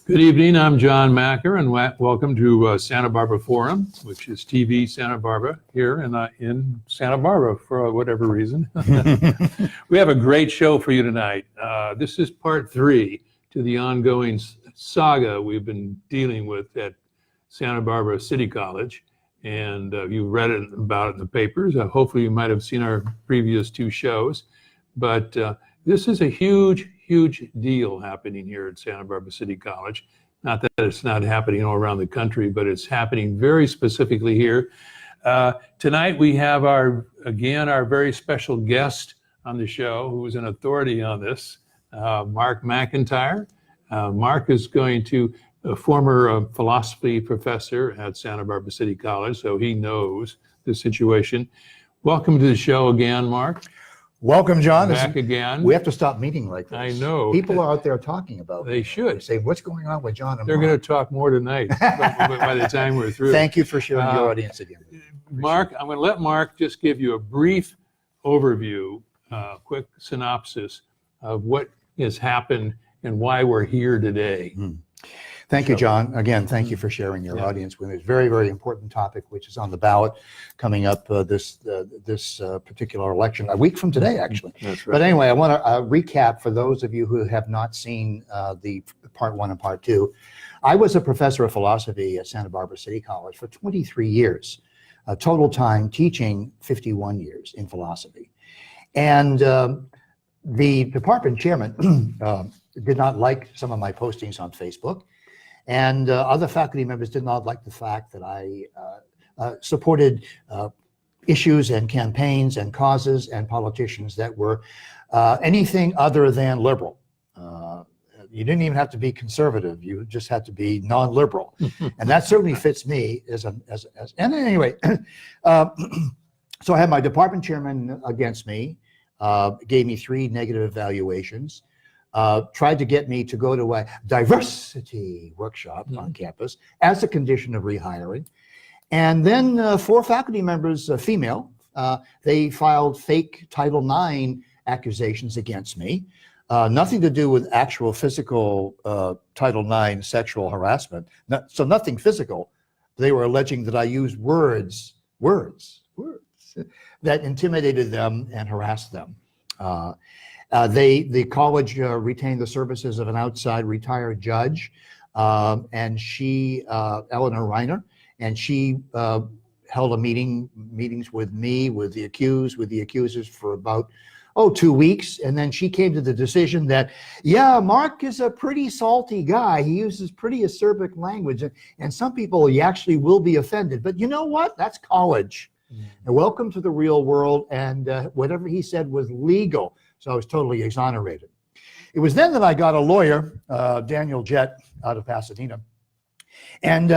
Good evening, I'm John Macker, and welcome to Santa Barbara Forum, which is TV Santa Barbara here in Santa Barbara for whatever reason. We have a great show for you tonight. This is part 3 to the ongoing saga we've been dealing with at Santa Barbara City College, and you've read about it in the papers. Hopefully you might have seen our previous 2 shows, but this is a huge deal happening here at Santa Barbara City College. Not that it's not happening all around the country, but it's happening very specifically here. Tonight we have our very special guest on the show, who is an authority on this, Mark McIntire. Mark is a former philosophy professor at Santa Barbara City College, so he knows the situation. Welcome to the show again, Mark. Welcome, John. Back again. We have to stop meeting like this. I know. People are out there talking about it. They should. They say, what's going on with John and They're Mark? going to talk more tonight by the time we're through. Thank you for sharing your audience again. Mark, I'm going to let Mark just give you a brief overview, quick synopsis of what has happened and why we're here today. Thank you, John. Again, thank you for sharing your audience with this very, very important topic, which is on the ballot coming up this particular election, a week from today, actually. That's right. But anyway, I want to recap for those of you who have not seen the part 1 and part 2. I was a professor of philosophy at Santa Barbara City College for 23 years, total time teaching 51 years in philosophy. And the department chairman did not like some of my postings on Facebook. And other faculty members did not like the fact that I supported issues and campaigns and causes and politicians that were anything other than liberal. You didn't even have to be conservative. You just had to be non-liberal. And that certainly fits me and anyway, so I had my department chairman against me, gave me 3 negative evaluations. Tried to get me to go to a diversity workshop on campus as a condition of rehiring. And then 4 faculty members, female, they filed fake Title IX accusations against me. Nothing to do with actual physical Title IX sexual harassment. So nothing physical. They were alleging that I used words that intimidated them and harassed them. The college retained the services of an outside retired judge, and she, Eleanor Reiner, and she held meetings with me, with the accusers for about 2 weeks, and then she came to the decision that, yeah, Mark is a pretty salty guy. He uses pretty acerbic language, and some people he actually will be offended. But you know what? That's college. And welcome to the real world, and whatever he said was legal. So I was totally exonerated. It was then that I got a lawyer, Daniel Jett, out of Pasadena. And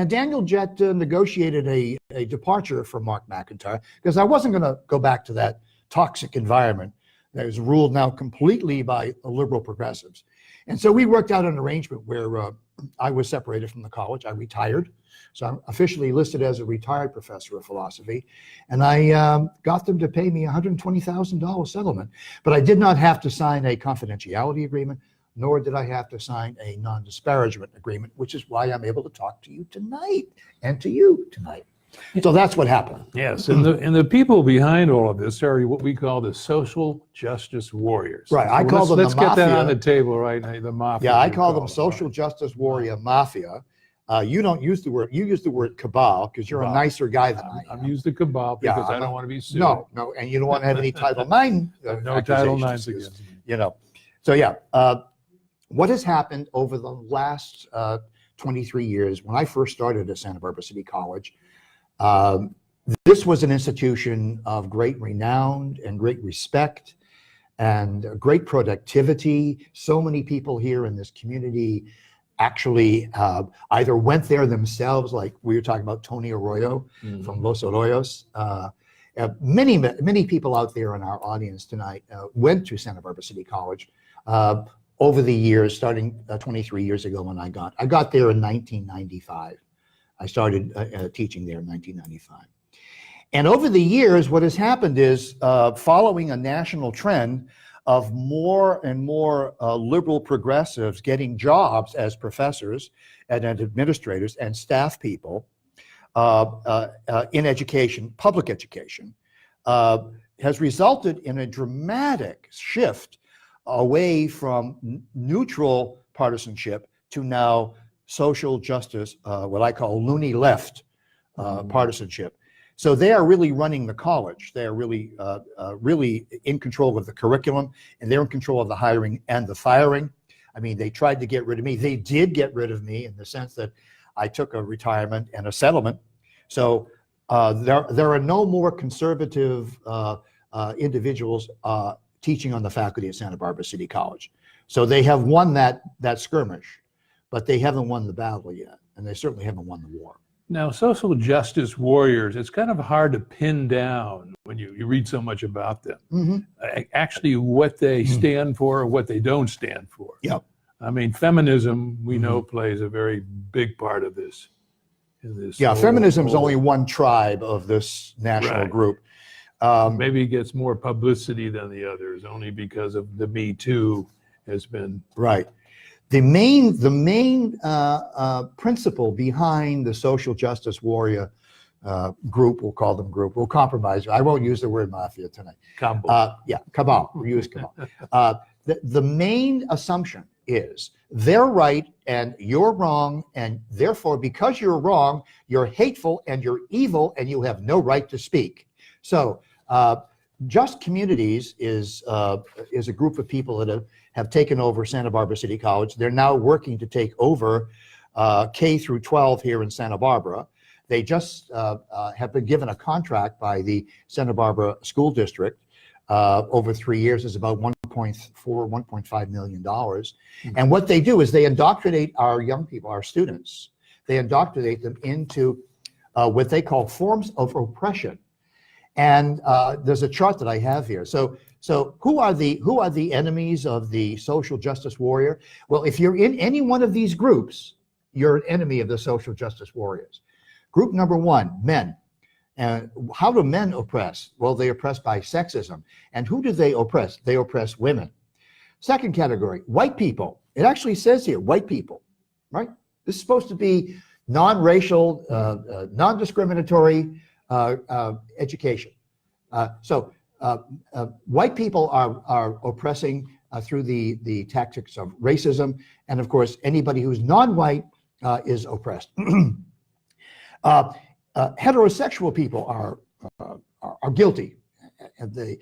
Daniel Jett negotiated a departure for Mark McIntire, because I wasn't going to go back to that toxic environment that was ruled now completely by liberal progressives. And so we worked out an arrangement where I was separated from the college. I retired. So I'm officially listed as a retired professor of philosophy. And I got them to pay me $120,000 settlement. But I did not have to sign a confidentiality agreement, nor did I have to sign a non-disparagement agreement, which is why I'm able to talk to you tonight and to you tonight. So that's what happened. Yes, and the people behind all of this are what we call the social justice warriors. Right, I So call them the let's get that mafia. on the table right now, the mafia. Yeah, I we call them it. social justice warrior mafia. You don't use the word, you use the word cabal because you're a nicer guy than I am. I'm used to cabal because I I'm don't want to be sued. No, and you don't want to have any Title IX No Title IX accusations, against me. you know. So yeah, what has happened over the last 23 years, when I first started at Santa Barbara City College, this was an institution of great renown and great respect and great productivity. So many people here in this community actually either went there themselves, like we were talking about Tony Arroyo from Los Arroyos. Many people out there in our audience tonight went to Santa Barbara City College over the years, starting 23 years ago when I got there in 1995. I started teaching there in 1995. And over the years, what has happened is, following a national trend of more and more liberal progressives getting jobs as professors and as administrators and staff people in education, public education, has resulted in a dramatic shift away from neutral partisanship to now social justice, what I call loony left partisanship. So they are really running the college. They are really, really in control of the curriculum, and they're in control of the hiring and the firing. I mean, they tried to get rid of me. They did get rid of me in the sense that I took a retirement and a settlement. So there are no more conservative individuals teaching on the faculty at Santa Barbara City College. So they have won that skirmish, but they haven't won the battle yet, and they certainly haven't won the war. Now, social justice warriors, it's kind of hard to pin down when you read so much about them. Actually, what they stand for or what they don't stand for. Yep. I mean, feminism, we know, plays a very big part of this. Yeah, feminism is only one tribe of this national group. Maybe it gets more publicity than the others, only because of the Me Too has been. Right. The main principle behind the social justice warrior group, we'll call them group, we'll compromise. I won't use the word mafia tonight. Cabal. Yeah, cabal. We'll use cabal. The main assumption is they're right and you're wrong, and therefore, because you're wrong, you're hateful and you're evil and you have no right to speak. So Just Communities is a group of people that have taken over Santa Barbara City College. They're now working to take over K through 12 here in Santa Barbara. They just have been given a contract by the Santa Barbara School District over 3 years. Is about $1.5 million. And what they do is they indoctrinate our young people, our students. They indoctrinate them into what they call forms of oppression. And there's a chart that I have here. So who are the enemies of the social justice warrior? Well, if you're in any one of these groups, you're an enemy of the social justice warriors. Group number one, men. And how do men oppress? Well, they oppress by sexism. And who do they oppress? They oppress women. Second category, white people. It actually says here, white people, right? This is supposed to be non-racial, non-discriminatory education. So white people are oppressing through the tactics of racism. And of course, anybody who's non-white is oppressed. Heterosexual people are guilty. And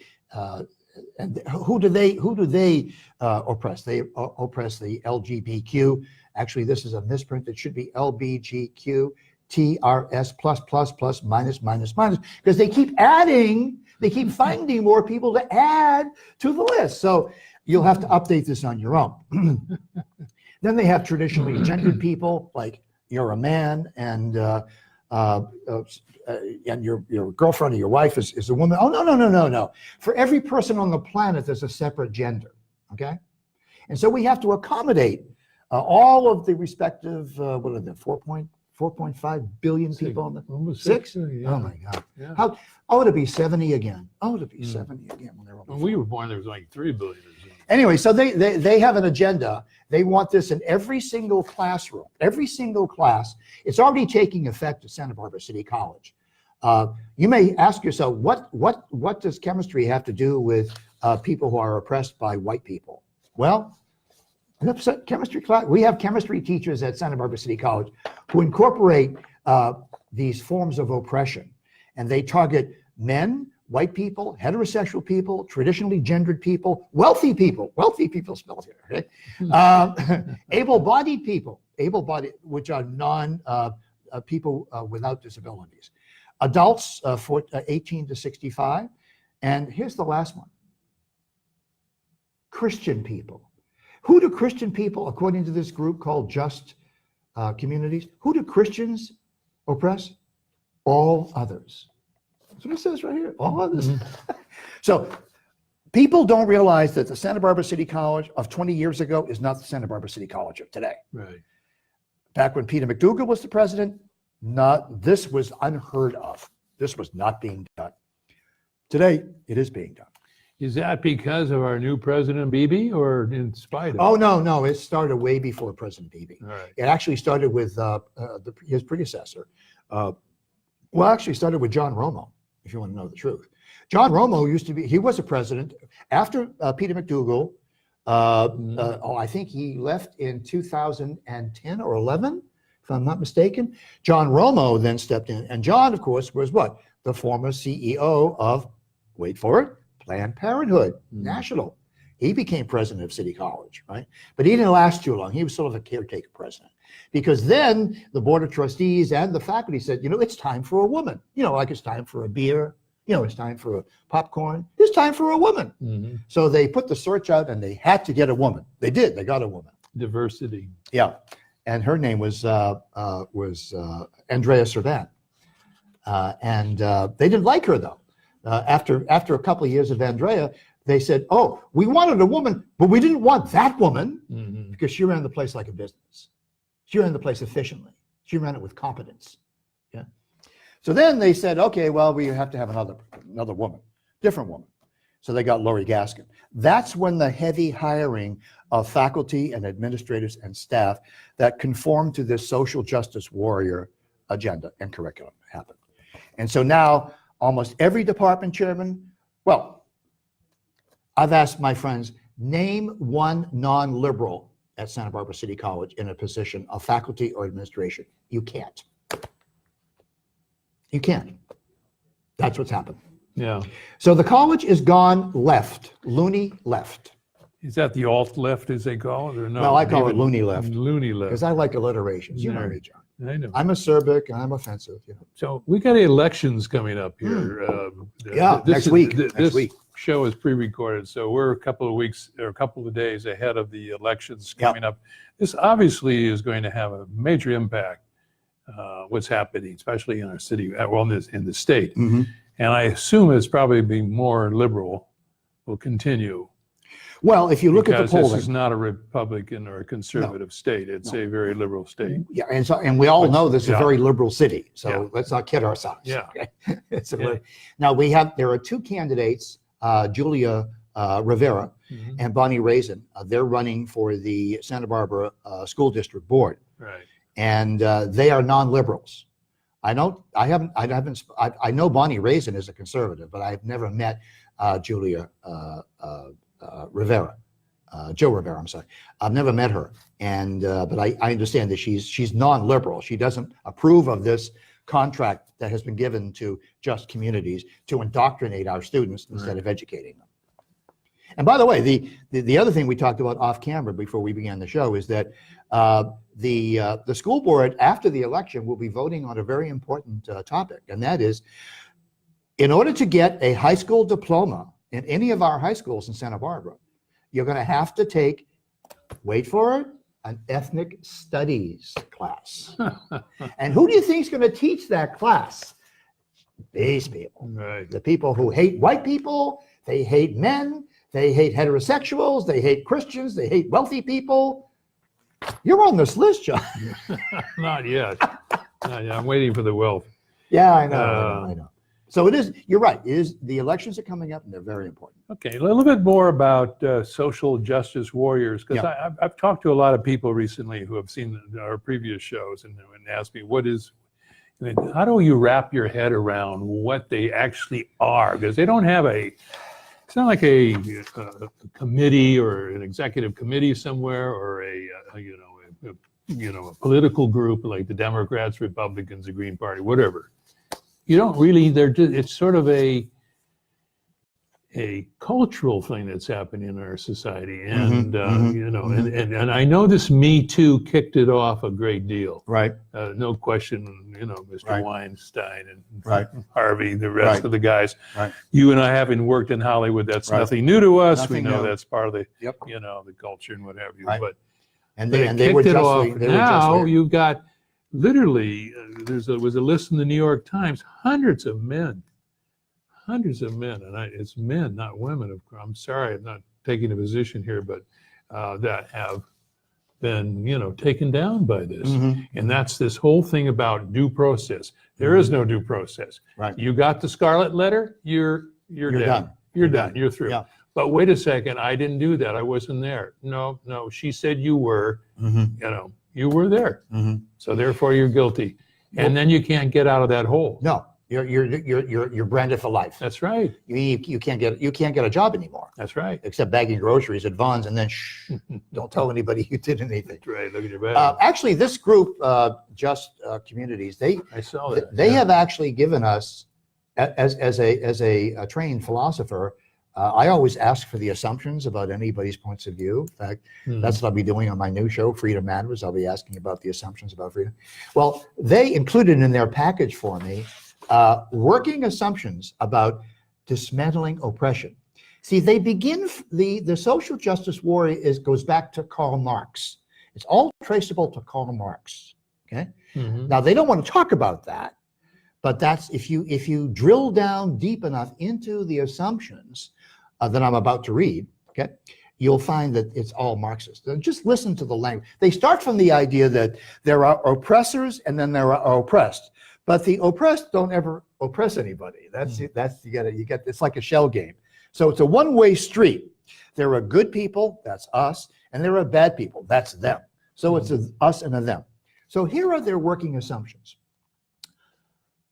who do they oppress? They oppress the LGBTQ. Actually, this is a misprint. It should be LBGQ. TRS plus minus, because they keep finding more people to add to the list. So you'll have to update this on your own. Then they have traditionally gendered people, like you're a man and your girlfriend or your wife is a woman. Oh, no. For every person on the planet, there's a separate gender, okay? And so we have to accommodate all of the respective, 4.5 billion people on the almost 6? Yeah. Oh my God. Yeah. It'll be 70 again. It'll be 70 again when they're When we were born, there was like 3 billion or something. Anyway, so they have an agenda. They want this in every single classroom, every single class. It's already taking effect at Santa Barbara City College. You may ask yourself, what does chemistry have to do with people who are oppressed by white people? Well, chemistry class. We have chemistry teachers at Santa Barbara City College who incorporate these forms of oppression, and they target men, white people, heterosexual people, traditionally gendered people, wealthy people spelled here, okay? Able-bodied people, which are people without disabilities, adults 18 to 65, and here's the last one, Christian people. Who do Christian people, according to this group called Just Communities, who do Christians oppress? All others. That's what it says right here, all others. So people don't realize that the Santa Barbara City College of 20 years ago is not the Santa Barbara City College of today. Right. Back when Peter McDougal was the president, this was unheard of. This was not being done. Today, it is being done. Is that because of our new president, Bibi, or in spite of? Oh, no, it started way before President Bibi. All right. It actually started with his predecessor. Actually started with John Romo, if you want to know the truth. John Romo he was a president after Peter McDougal. I think he left in 2010 or 11, if I'm not mistaken. John Romo then stepped in. And John, of course, was what? The former CEO of, wait for it, Planned Parenthood National. He became president of City College, right? But he didn't last too long. He was sort of a caretaker president. Because then the board of trustees and the faculty said, it's time for a woman. Like it's time for a beer. It's time for a popcorn. It's time for a woman. Mm-hmm. So they put the search out and they had to get a woman. They did. They got a woman. Diversity. Yeah. And her name was Andrea Servan. And they didn't like her, though. After a couple of years of Andrea, they said, oh, we wanted a woman, but we didn't want that woman because she ran the place like a business. She ran the place efficiently. She ran it with competence. Yeah. So then they said, okay, well, we have to have another woman, different woman. So they got Lori Gaskin. That's when the heavy hiring of faculty and administrators and staff that conform to this social justice warrior agenda and curriculum happened. And so now almost every department chairman, I've asked my friends, name one non-liberal at Santa Barbara City College in a position of faculty or administration. You can't. You can't. That's what's happened. Yeah. So the college is gone left, loony left. Is that the alt left, as they call it, or no? No, I call it loony left. Loony left. Because I like alliterations. You know me, John. I know. I'm acerbic and I'm offensive. So we got elections coming up here. Next week. This show is pre-recorded, so we're a couple of weeks or a couple of days ahead of the elections coming up. This obviously is going to have a major impact. What's happening, especially in our city, in the state, and I assume it's probably being more liberal. Will continue. Well, if you look at the polling, this is not a Republican or a conservative state. It's a very liberal state. Yeah, and we all know this is a very liberal city. So let's not kid ourselves. Yeah. Okay? Now there are two candidates, Julia Rivera and Bonnie Raisin. They're running for the Santa Barbara School District Board. Right. And they are non-liberals. I know Bonnie Raisin is a conservative, but I've never met Julia Rivera, Joe Rivera. I'm sorry, I've never met her, and but I understand that she's non-liberal. She doesn't approve of this contract that has been given to Just Communities to indoctrinate our students instead of educating them. And by the way, the other thing we talked about off camera before we began the show is that the school board after the election will be voting on a very important topic, and that is, in order to get a high school diploma in any of our high schools in Santa Barbara, you're going to have to take, wait for it, an ethnic studies class. And who do you think is going to teach that class? These people. Right. The people who hate white people, they hate men, they hate heterosexuals, they hate Christians, they hate wealthy people. You're on this list, John. Not yet. Not yet. I'm waiting for the wealth. Yeah, I know. So it is, you're right. The elections are coming up and they're very important. Okay, a little bit more about social justice warriors, because I've talked to a lot of people recently who have seen our previous shows and asked me, how do you wrap your head around what they actually are? Because they don't have it's not like a committee or an executive committee somewhere or a political group like the Democrats, Republicans, the Green Party, whatever. You don't really, it's sort of a cultural thing that's happening in our society. And, and I know this Me Too kicked it off a great deal. Right. No question, Mr. Right. Weinstein and Right. Harvey, the rest of the guys. Right. You and I, having worked in Hollywood, that's nothing new to us. Nothing we know new. that's part of the, Yep. the culture and what have you. Right. But they were kicked it justly, off. they were Now justly. you've got literally, there was a list in the New York Times, hundreds of men, and it's men, not women. I'm sorry, I'm not taking a position here, but that have been, taken down by this. And that's this whole thing about due process. There is no due process. Right. You got the scarlet letter, you're dead. done. You're done. You're through. Yeah. But wait a second, I didn't do that. I wasn't there. No, she said you were. You were there. So therefore, you're guilty. And then you can't get out of that hole. No, you're branded for life. That's right. You can't get a job anymore. That's right. Except bagging groceries at Vaughn's, and then don't tell anybody you did anything. That's right. Look at your bag. Actually, this group, Just Communities, I saw that. they have actually given us, as a trained philosopher, I always ask for the assumptions about anybody's points of view. In fact, that's what I'll be doing on my new show, Freedom Matters. I'll be asking about the assumptions about freedom. Well, they included in their package for me working assumptions about dismantling oppression. See, they begin, the social justice war goes back to Karl Marx. It's all traceable to Karl Marx, okay? Now, they don't want to talk about that, but that's, if you drill down deep enough into the assumptions that I'm about to read, okay, you'll find that it's all Marxist. And just listen to the language. They start from the idea that there are oppressors and then there are oppressed, but the oppressed don't ever oppress anybody. That's it's like a shell game. So it's a one-way street. There are good people, that's us, and there are bad people, that's them. So it's a us and a them. So here are their working assumptions.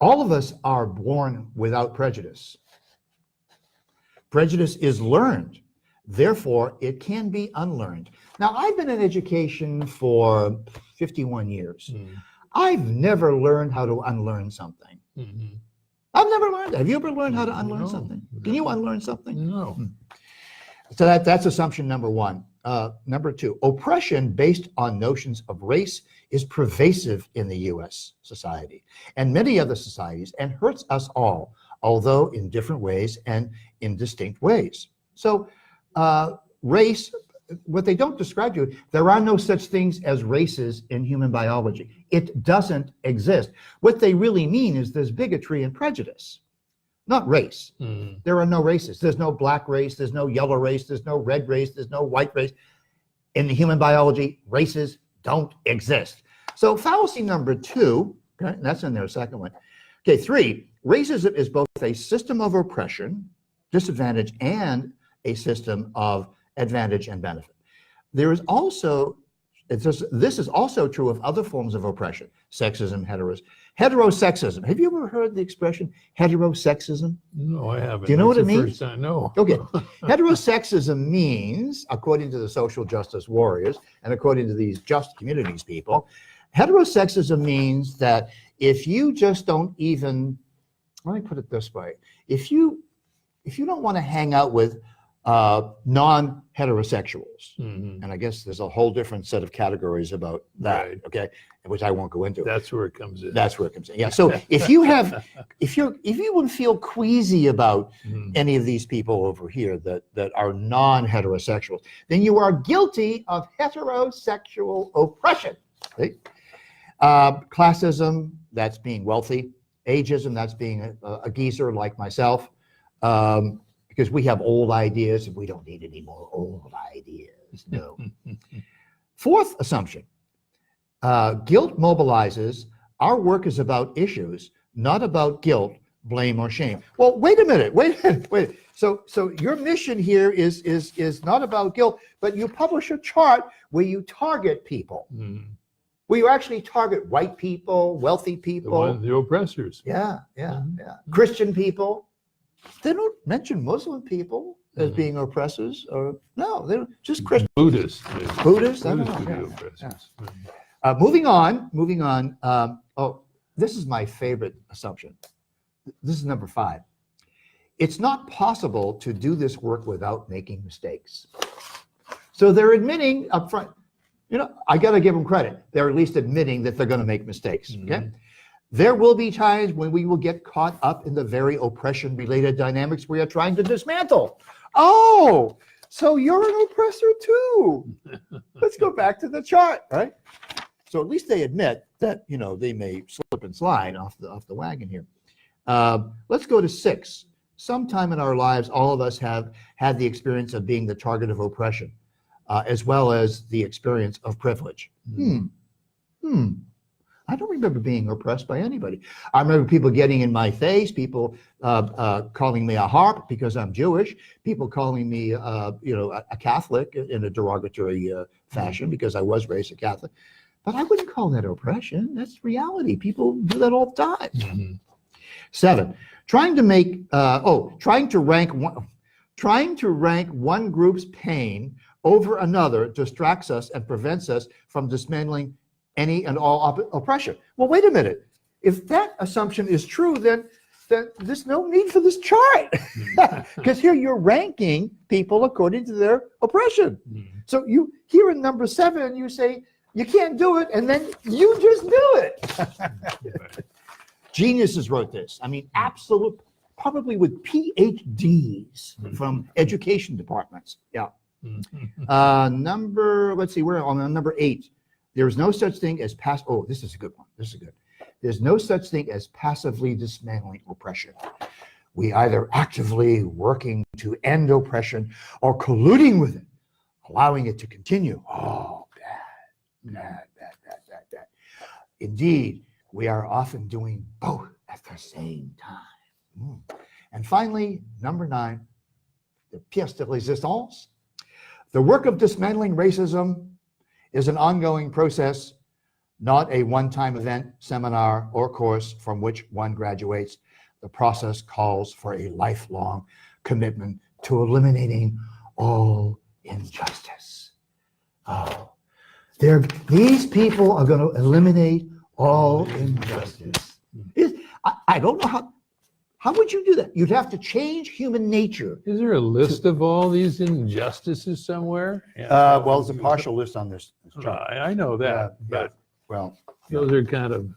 All of us are born without prejudice. Prejudice is learned. Therefore, it can be unlearned. Now, I've been in education for 51 years. I've never learned how to unlearn something. I've never learned. Have you ever learned how to unlearn something? Can you unlearn something? No. So that's assumption number one. Number two, oppression based on notions of race is pervasive in the U.S. society and many other societies and hurts us all, although in different ways and in distinct ways. So race, what they don't describe to you, there are no such things as races in human biology. It doesn't exist. What they really mean is there's bigotry and prejudice, not race. There are no races. There's no black race, there's no yellow race, there's no red race, there's no white race. In the human biology, races don't exist. So fallacy number two, okay, that's in there, second one. Okay, three, racism is both a system of oppression, disadvantage, and a system of advantage and benefit. There is also, this is also true of other forms of oppression, sexism, heterosexism. Have you ever heard the expression heterosexism? No, I haven't. Do you know what it That's the means? first time. No. Okay. Heterosexism means, according to the social justice warriors and according to these just communities people, heterosexism means that if you just don't even, let me put it this way, if you don't want to hang out with non-heterosexuals, and I guess there's a whole different set of categories about that, Right. okay, which I won't go into. That's where it comes in. That's where it comes in. Yeah. So if you would feel queasy about any of these people over here that are non-heterosexuals, then you are guilty of heterosexual oppression. Right? Classism, that's being wealthy. Ageism, that's being a geezer like myself. Because we have old ideas and we don't need any more old ideas. No. Fourth assumption, guilt mobilizes. Our work is about issues, not about guilt, blame, or shame. Well, wait a minute. So your mission here is not about guilt, but you publish a chart where you target people. Where you actually target white people, wealthy people. The oppressors. Yeah. Christian people. They don't mention Muslim people as being oppressors, or no, they're just Christian. Buddhists. Buddhists. I don't Buddhists know. could be Yeah. oppressors. Moving on. This is my favorite assumption. This is number 5. It's not possible to do this work without making mistakes. So they're admitting up front, I got to give them credit. They're at least admitting that they're going to make mistakes. Okay. There will be times when we will get caught up in the very oppression-related dynamics we are trying to dismantle. Oh, so you're an oppressor too. Let's go back to the chart, right? So at least they admit that, they may slip and slide off the wagon here. Let's go to 6. Sometime in our lives, all of us have had the experience of being the target of oppression, as well as the experience of privilege. I don't remember being oppressed by anybody. I remember people getting in my face, people calling me a harp because I'm Jewish, people calling me, a Catholic in a derogatory fashion because I was raised a Catholic. But I wouldn't call that oppression. That's reality. People do that all the time. Mm-hmm. 7, trying to rank one group's pain over another distracts us and prevents us from dismantling any and all oppression. Well, wait a minute. If that assumption is true, then there's no need for this chart. Because here you're ranking people according to their oppression. Mm-hmm. So you here in number 7, you say you can't do it, and then you just do it. Geniuses wrote this. I mean, absolute, probably with PhDs from education departments. Yeah. Let's see, we're on number 8. There is no such thing as this is a good one. This is good. There's no such thing as passively dismantling oppression. We either actively working to end oppression or colluding with it, allowing it to continue. Oh, bad. Indeed, we are often doing both at the same time. And finally, number 9, the pièce de résistance. The work of dismantling racism is an ongoing process, not a one-time event, seminar, or course from which one graduates. The process calls for a lifelong commitment to eliminating all injustice. These people are going to eliminate all injustice. I don't know how would you do that? You'd have to change human nature. Is there a list of all these injustices somewhere? Well, there's a partial list on this chart. I know that, but well, those are kind of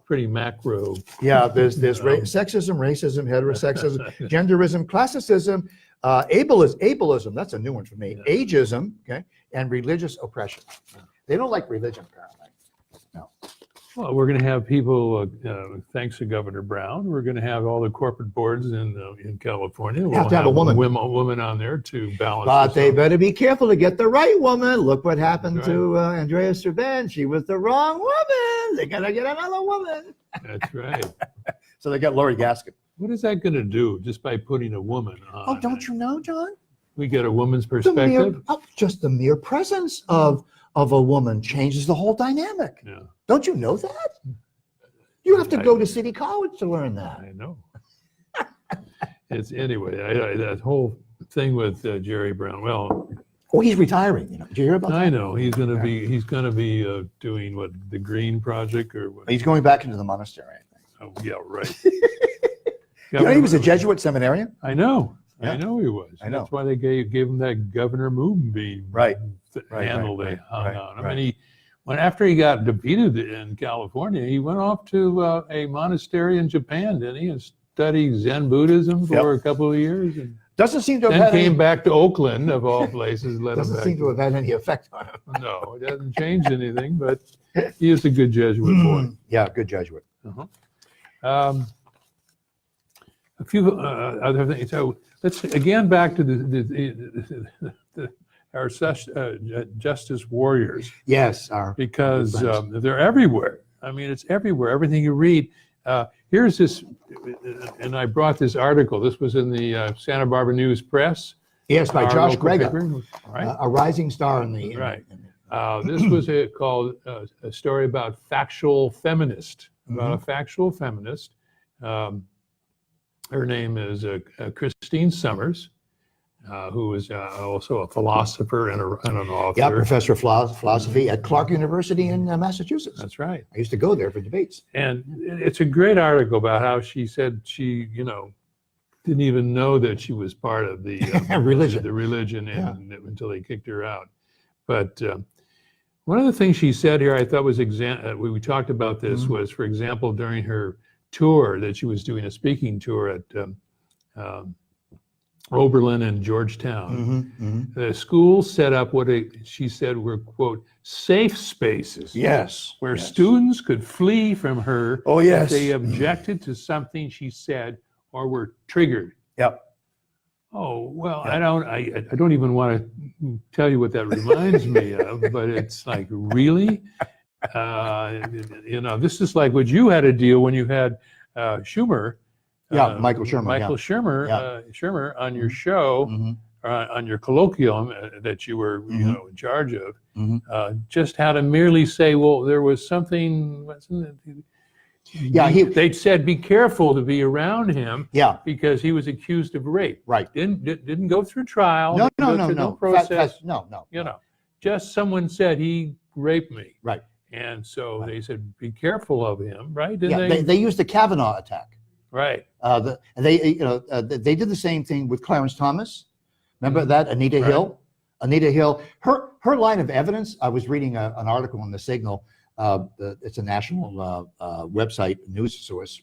pretty macro. Yeah, there's sexism, racism, heterosexism, genderism, classicism, ableism, that's a new one for me, ageism, okay, and religious oppression. They don't like religion, apparently. No. Well, we're going to have people, thanks to Governor Brown, we're going to have all the corporate boards in California. We'll have to have a woman. Woman on there to balance. But they better be careful to get the right woman. Look what happened That's to Andrea Serban. She was the wrong woman. They got to get another woman. That's right. So they got Lori Gaskin. What is that going to do just by putting a woman on? Oh, don't you know, John? We get a woman's perspective. Just the mere presence of a woman changes the whole dynamic. Yeah. Don't you know that? You have to go to City College to learn that. I know. It's anyway. That whole thing with Jerry Brown. Well, he's retiring. Did you hear about that? I know he's going to be. He's going to be doing what, the Green Project or what? He's going back into the monastery, I think. Oh yeah, right. He was a Jesuit seminarian. I know. Yeah. I know he was. I know. That's why they gave him that Governor Moonbeam handle they hung on him. And after he got defeated in California, he went off to a monastery in Japan, didn't he? And studied Zen Buddhism for a couple of years. And doesn't seem to have then had came back to Oakland, of all places. Doesn't seem to have had any effect on him. No, it hasn't changed anything, but he is a good Jesuit boy. Yeah, good Jesuit. A few other things. So let's again back to our justice warriors. Yes, because they're everywhere. I mean, it's everywhere. Everything you read. Here's this, and I brought this article. This was in the Santa Barbara News Press. Yes, by Josh Grega, right? A rising star in the right. This was called a story about factual feminist. About a factual feminist. Her name is Christine Summers, who is also a philosopher and an author. Yeah, professor of philosophy at Clark University in Massachusetts. That's right. I used to go there for debates. And it's a great article about how she said she, didn't even know that she was part of the religion until they kicked her out. But one of the things she said here, I thought was we talked about this was, for example, during her tour that she was doing, a speaking tour at Oberlin and Georgetown. The school set up what she said were, quote, safe spaces. Yes. Where students could flee from her if they objected to something she said or were triggered. Yep. Oh, well, I don't even want to tell you what that reminds me of, but it's like, really? This is like what you had to deal when you had Schumer. Yeah, Michael Shermer. Michael yeah. Shermer, Yeah. Shermer on your show, Mhm. on your colloquium that you were, Mhm. in charge of, Mhm. just how to merely say, well, there was something. Wasn't it? Yeah, They said be careful to be around him Yeah, because he was accused of rape. right. Didn't go through trial. No, didn't no, go no, through no. process. No. Just someone said he raped me. Right. And so they said be careful of him, right? They used the Kavanaugh attack. Right. They did the same thing with Clarence Thomas. Remember that Anita Right. Hill? Anita Hill. Her line of evidence. I was reading an article in the Signal. It's a national website news source,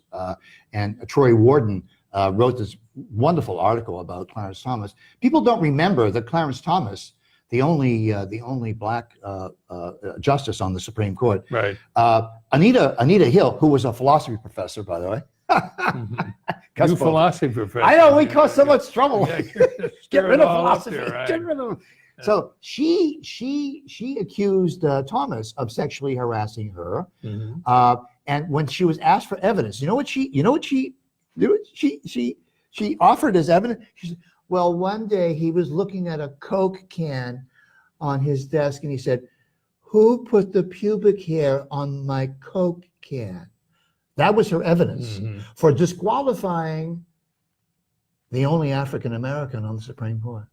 and Troy Warden wrote this wonderful article about Clarence Thomas. People don't remember that Clarence Thomas, the only black justice on the Supreme Court, Right. Anita Hill, who was a philosophy professor, by the way. New philosophy professor. I know, we caused so much trouble. Yeah, Get rid of all up philosophy. there, right. Get rid of. So she accused Thomas of sexually harassing her, and when she was asked for evidence, you know what she offered as evidence. She said, "Well, one day he was looking at a Coke can on his desk, and he said, 'Who put the pubic hair on my Coke can?'" That was her evidence for disqualifying the only African American on the Supreme Court.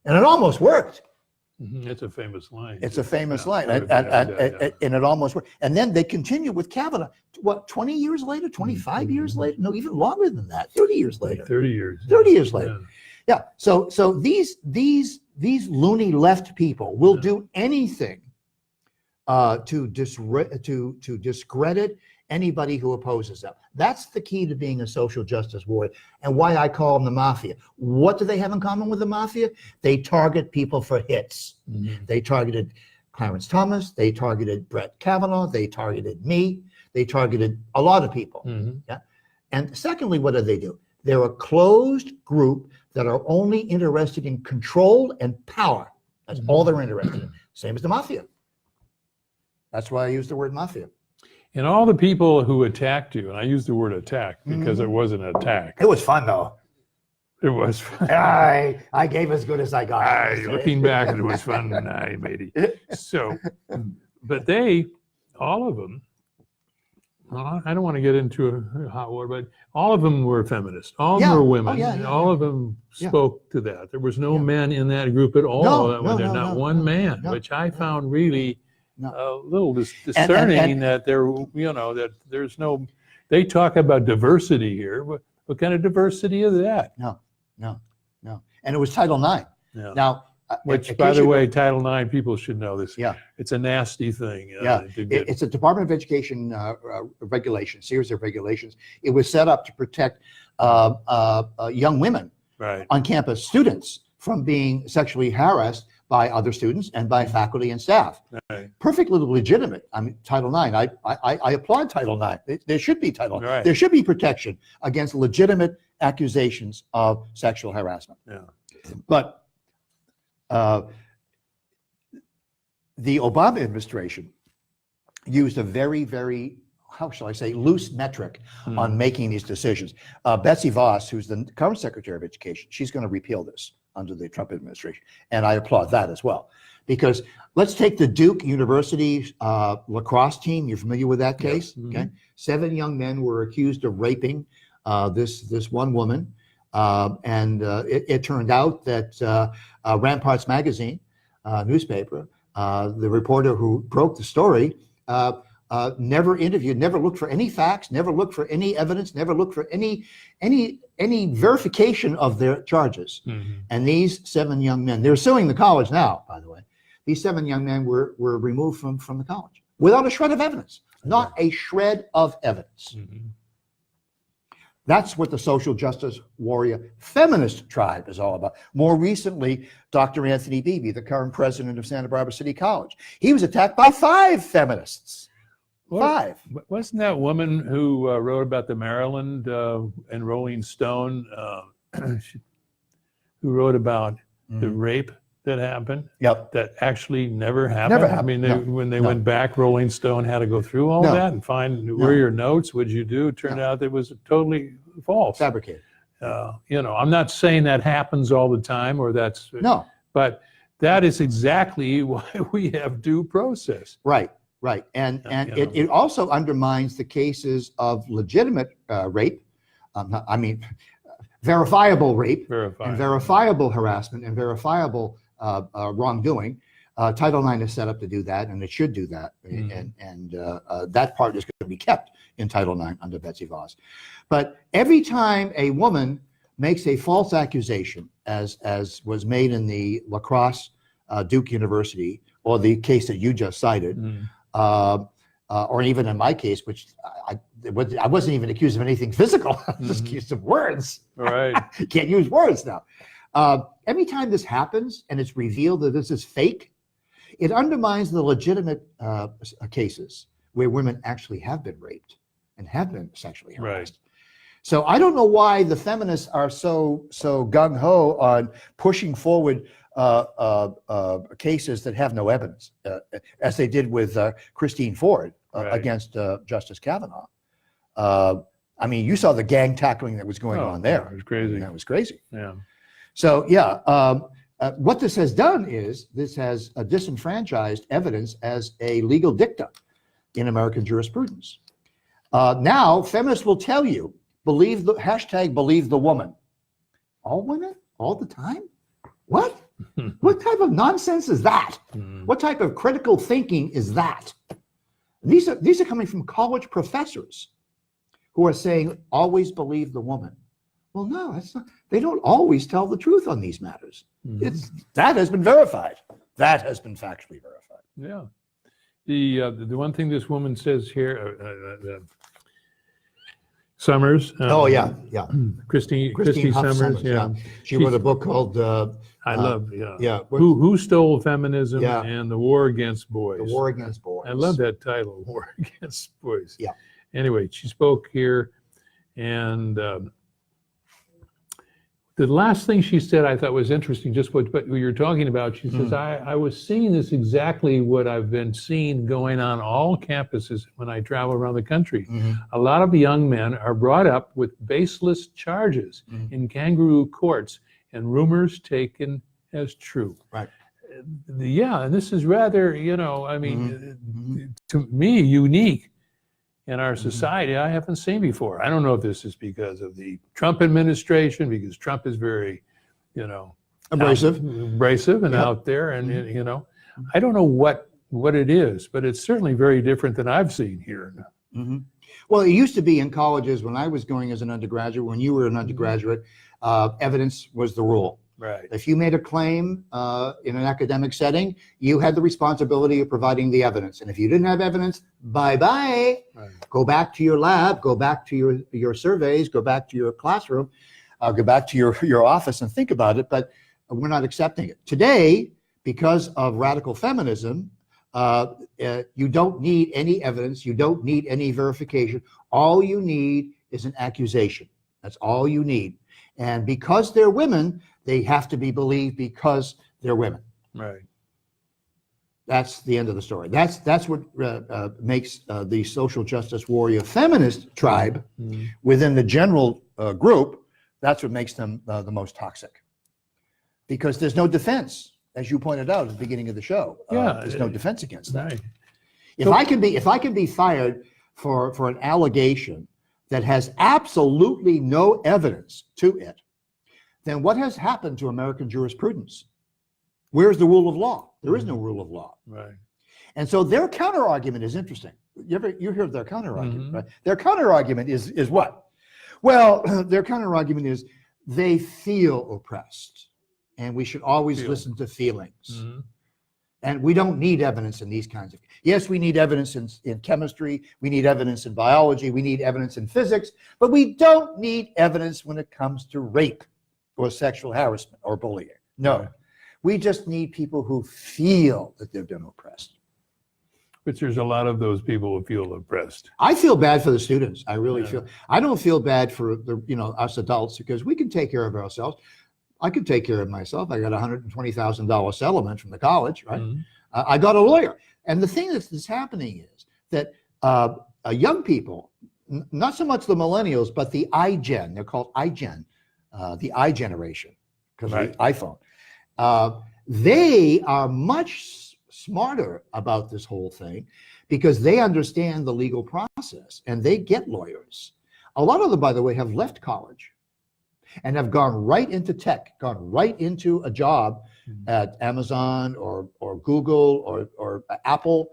And it almost worked. It's a famous line. It's a famous line. Yeah. And it almost worked. And then they continued with Kavanaugh. What, 20 years later, 25 years later? No, even longer than that. 30 years later. 30 years. 30 years later. Yeah. So these loony left people will do anything to discredit anybody who opposes them. That's the key to being a social justice warrior, and why I call them the mafia. What do they have in common with the mafia? They target people for hits. They targeted Clarence Thomas. They targeted Brett Kavanaugh. They targeted me. They targeted a lot of people. Yeah. And secondly, what do? They're a closed group that are only interested in control and power. That's all they're interested in. Same as the mafia. That's why I use the word mafia. And all the people who attacked you, and I use the word attack because it was an attack. It was fun, though. It was fun. I gave as good as I got. Looking back, it was fun. I made it. So, but all of them, well, I don't want to get into a hot war, but all of them were feminists. All of them were women. All of them spoke to that. There was no men in that group at all. Not one man, which I found really a little discerning that that there's no. They talk about diversity here. What kind of diversity is that? No. And it was Title IX. Yeah. Now, which, by the way, Title IX, people should know this. Yeah. It's a nasty thing. It's a Department of Education regulation, series of regulations. It was set up to protect young women on campus, students, from being sexually harassed by other students and by faculty and staff. Perfectly legitimate. I mean, Title IX. I applaud Title IX. There should be Title IX. There should be protection against legitimate accusations of sexual harassment. But the Obama administration used a very, very, how shall I say, loose metric on making these decisions. Betsy Voss, who's the current Secretary of Education, she's going to repeal this under the Trump administration. And I applaud that as well. Because let's take the Duke University lacrosse team. You're familiar with that case? Yes. Okay. 7 young men were accused of raping this one woman. And it turned out that Ramparts magazine, newspaper, the reporter who broke the story, never interviewed, never looked for any facts, never looked for any evidence, never looked for any verification of their charges. And these 7 young men, they're suing the college now, by the way. These 7 young men were removed from the college without a shred of evidence, not a shred of evidence. That's what the social justice warrior feminist tribe is all about. More recently, Dr. Anthony Beebe, the current president of Santa Barbara City College, he was attacked by 5 feminists. 5. Wasn't that woman who wrote about the Maryland and Rolling Stone, who wrote about the rape that happened Yep. that actually never happened. Never I mean, happened. No. when they No. went back, Rolling Stone had to go through all No. that and find where your notes, what'd you do? It turned No. out it was totally false. Fabricated. I'm not saying that happens all the time or that's, No. but that is exactly why we have due process. Right. Right. And it also undermines the cases of legitimate rape. Verifiable rape and verifiable harassment and verifiable wrongdoing. Title IX is set up to do that, and it should do that. And that part is going to be kept in Title IX under Betsy Voss. But every time a woman makes a false accusation, as was made in the La Crosse Duke University, or the case that you just cited, or even in my case, which I wasn't even accused of anything physical. I was just accused of words. Right. Can't use words now. Every time this happens and it's revealed that this is fake, it undermines the legitimate cases where women actually have been raped and have been sexually harassed. Right. So I don't know why the feminists are so gung-ho on pushing forward cases that have no evidence, as they did with Christine Ford against Justice Kavanaugh. I mean, you saw the gang tackling that was going on there. It was crazy. That was crazy. Yeah. So what this has done is this has disenfranchised evidence as a legal dicta in American jurisprudence. Now, feminists will tell you, believe the woman. All women? All the time? What? What type of nonsense is that? What type of critical thinking is that? These are coming from college professors who are saying, always believe the woman. Well, no, that's not. They don't always tell the truth on these matters. That has been verified. That has been factually verified. Yeah. The one thing this woman says here, Summers. Christy Summers. Yeah. She wrote a book called I love. Who stole feminism and the war against boys? The war against boys. I love that title, War Against Boys. Yeah. Anyway, she spoke here, and the last thing she said I thought was interesting, just what you're talking about. She says, I was seeing this exactly what I've been seeing going on all campuses when I travel around the country. A lot of young men are brought up with baseless charges in kangaroo courts and rumors taken as true. Right. Yeah, and this is rather, to me, unique in our society. I haven't seen before. I don't know if this is because of the Trump administration, because Trump is very, abrasive and out there, and I don't know what it is, but it's certainly very different than I've seen here. Well, it used to be in colleges when I was going as an undergraduate. When you were an undergraduate, evidence was the rule. Right. If you made a claim in an academic setting, you had the responsibility of providing the evidence. And if you didn't have evidence, bye-bye. Right. Go back to your lab, go back to your surveys, go back to your classroom, go back to your office and think about it. But we're not accepting it. Today, because of radical feminism, you don't need any evidence. You don't need any verification. All you need is an accusation. That's all you need. And because they're women, they have to be believed because they're women. Right. That's the end of the story. That's what makes the social justice warrior feminist tribe within the general group. That's what makes them the most toxic. Because there's no defense, as you pointed out at the beginning of the show. There's no defense against that. Right. If I can be fired for an allegation that has absolutely no evidence to it, then what has happened to American jurisprudence? Where's the rule of law? There is no rule of law. Right. And so their counter argument is interesting. You heard their counter argument, right? Their counter argument is what? Well, their counter argument is they feel oppressed, and we should always listen to feelings. And we don't need evidence in these kinds of. Yes, we need evidence in chemistry. We need evidence in biology. We need evidence in physics. But we don't need evidence when it comes to rape or sexual harassment or bullying. No. Right. We just need people who feel that they've been oppressed. Which there's a lot of those people who feel oppressed. I feel bad for the students. I really feel. I don't feel bad for us adults because we can take care of ourselves. I could take care of myself. I got a $120,000 settlement from the college, right? Mhm. I got a lawyer. And the thing that's happening is that young people, not so much the millennials, but the iGen, they're called iGen, the I generation, because of the iPhone. They are much smarter about this whole thing because they understand the legal process and they get lawyers. A lot of them, by the way, have left college and have gone right into tech, gone right into a job at Amazon or Google or Apple.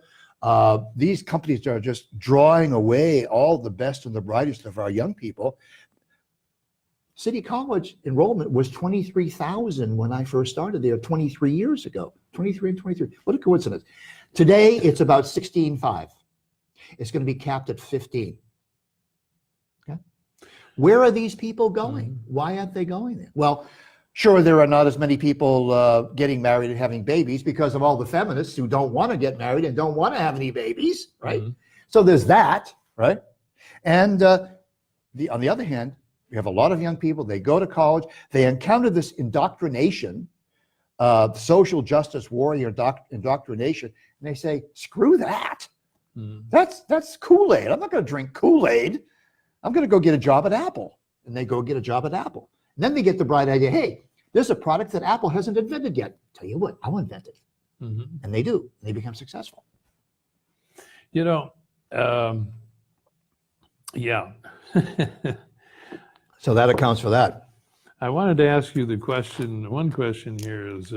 These companies are just drawing away all the best and the brightest of our young people. City College enrollment was 23,000 when I first started there 23 years ago. 23 and 23. What a coincidence. Today, it's about 16.5. It's going to be capped at 15. Okay. Where are these people going? Why aren't they going there? Well, sure, there are not as many people getting married and having babies because of all the feminists who don't want to get married and don't want to have any babies, right? So there's that, right? And on the other hand, we have a lot of young people, they go to college, they encounter this indoctrination, social justice warrior indoctrination, and they say, screw that. That's Kool-Aid. I'm not going to drink Kool-Aid. I'm going to go get a job at Apple. And they go get a job at Apple. And then they get the bright idea, hey, there's a product that Apple hasn't invented yet. Tell you what, I'll invent it. And they do. They become successful. You know, yeah. So that accounts for that. I wanted to ask you the question. One question here is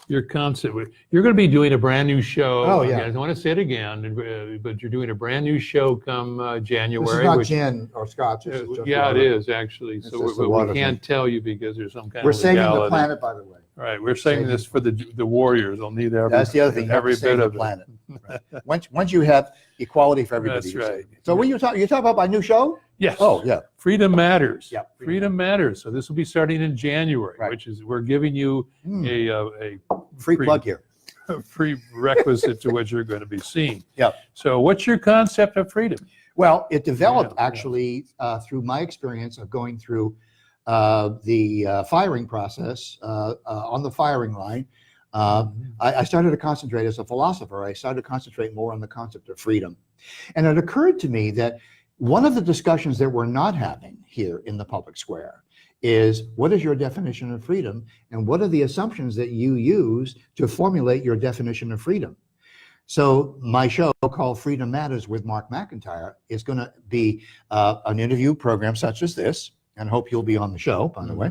your concept. You're going to be doing a brand new show. Oh, yeah. I want to say it again, but you're doing a brand new show come January. This is not gin or scotch. This is just yeah, water. it is actually. It's So just the we water can't tell you because there's some kind We're of saving the legality. planet, by the way. Right, we're saving this for the warriors. They'll need That's the other thing. You have every to save bit the of planet. Right. Once you have equality for everybody. That's you're right. saving. So what you talking about my new show? Yes. Oh, yeah. Freedom matters. Yeah, Freedom matters. So this will be starting in January, Right. which is we're giving you a Free plug here. prerequisite to what you're going to be seeing. Yeah. So what's your concept of freedom? Well, it developed Yeah. actually through my experience of going through the firing process on the firing line. I started to concentrate as a philosopher. I started to concentrate more on the concept of freedom. And it occurred to me that one of the discussions that we're not having here in the public square is what is your definition of freedom and what are the assumptions that you use to formulate your definition of freedom? So my show called Freedom Matters with Mark McIntire is going to be an interview program such as this, and I hope you'll be on the show, by the way,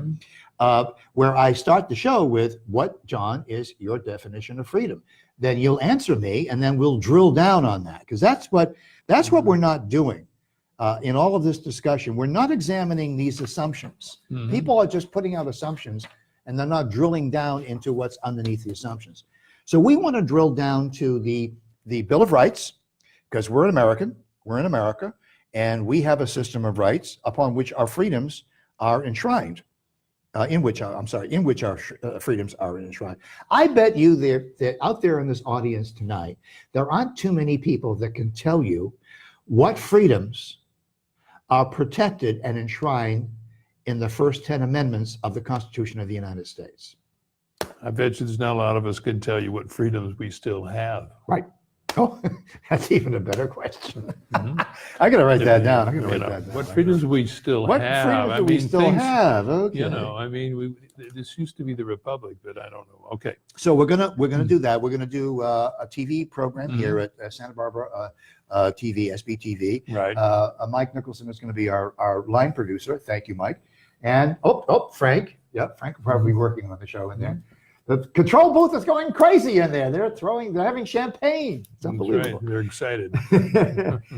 where I start the show with what, John, is your definition of freedom? Then you'll answer me, and then we'll drill down on that, because that's what we're not doing in all of this discussion. We're not examining these assumptions. People are just putting out assumptions, and they're not drilling down into what's underneath the assumptions. So we want to drill down to the Bill of Rights, because we're in America, and we have a system of rights upon which our freedoms are enshrined. In which our freedoms are enshrined. I bet you that out there in this audience tonight, there aren't too many people that can tell you what freedoms are protected and enshrined in the first 10 amendments of the Constitution of the United States. I bet you there's not a lot of us can tell you what freedoms we still have. Right. Oh, that's even a better question. I got to write that down. What freedoms we still What have? freedoms do we still have? Okay. You know, I mean, this used to be the Republic, but I don't know. Okay. So we're gonna do that. We're gonna do a TV program here at Santa Barbara TVSB-TV. Right. Mike Nicholson is going to be our line producer. Thank you, Mike. And Frank. Yep, Frank will probably be working on the show in there. The control booth is going crazy in there. They're having champagne. It's unbelievable. Right. They're excited.